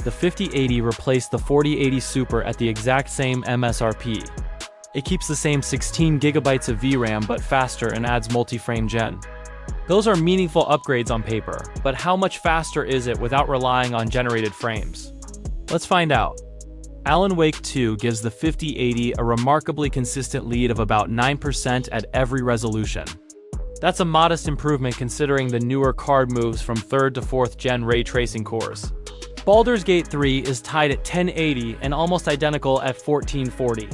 the 5080 replaced the 4080 Super at the exact same MSRP. It keeps the same 16GB of VRAM but faster and adds multi-frame gen. Those are meaningful upgrades on paper, but how much faster is it without relying on generated frames? Let's find out. Alan Wake 2 gives the 5080 a remarkably consistent lead of about 9% at every resolution. That's a modest improvement considering the newer card moves from 3rd to 4th gen ray tracing cores. Baldur's Gate 3 is tied at 1080 and almost identical at 1440.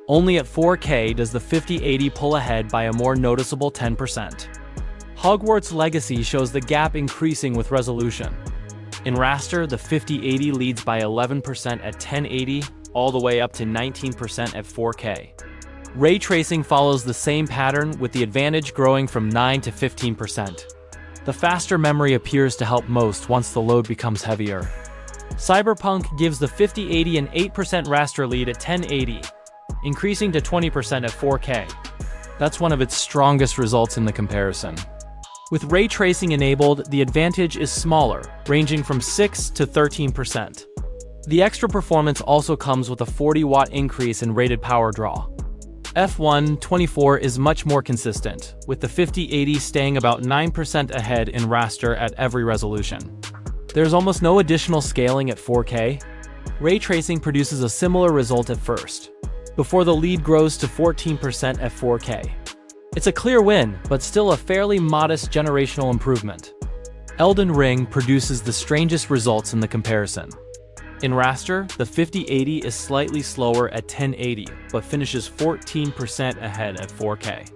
Only at 4K does the 5080 pull ahead by a more noticeable 10%. Hogwarts Legacy shows the gap increasing with resolution. In raster, the 5080 leads by 11% at 1080, all the way up to 19% at 4K. Ray tracing follows the same pattern, with the advantage growing from 9 to 15%. The faster memory appears to help most once the load becomes heavier. Cyberpunk gives the 5080 an 8% raster lead at 1080, increasing to 20% at 4K. That's one of its strongest results in the comparison. With ray tracing enabled, the advantage is smaller, ranging from 6 to 13%. The extra performance also comes with a 40-watt increase in rated power draw. F124 is much more consistent, with the 5080 staying about 9% ahead in raster at every resolution. There's almost no additional scaling at 4K. Ray tracing produces a similar result at first, before the lead grows to 14% at 4K. It's a clear win, but still a fairly modest generational improvement. Elden Ring produces the strangest results in the comparison. In raster, the 5080 is slightly slower at 1080, but finishes 14% ahead at 4K.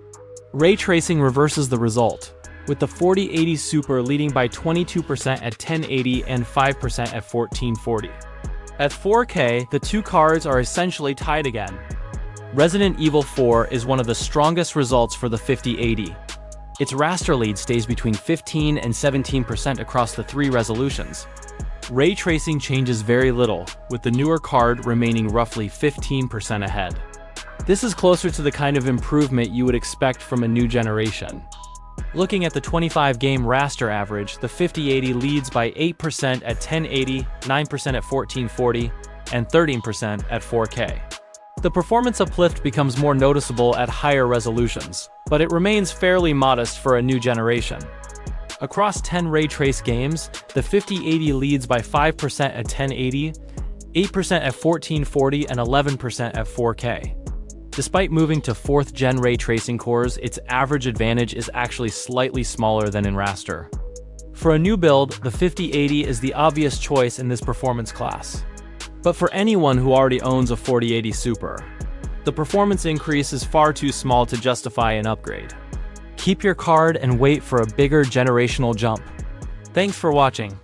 Ray tracing reverses the result, with the 4080 Super leading by 22% at 1080 and 5% at 1440. At 4K, the two cards are essentially tied again. Resident Evil 4 is one of the strongest results for the 5080. Its raster lead stays between 15 and 17% across the three resolutions. Ray tracing changes very little, with the newer card remaining roughly 15% ahead. This is closer to the kind of improvement you would expect from a new generation. Looking at the 25-game raster average, the 5080 leads by 8% at 1080, 9% at 1440, and 13% at 4K. The performance uplift becomes more noticeable at higher resolutions, but it remains fairly modest for a new generation. Across 10 ray trace games, the 5080 leads by 5% at 1080, 8% at 1440, and 11% at 4K. Despite moving to 4th gen ray tracing cores, its average advantage is actually slightly smaller than in raster. For a new build, the 5080 is the obvious choice in this performance class. But for anyone who already owns a 4080 Super, the performance increase is far too small to justify an upgrade. Keep your card and wait for a bigger generational jump. Thanks for watching.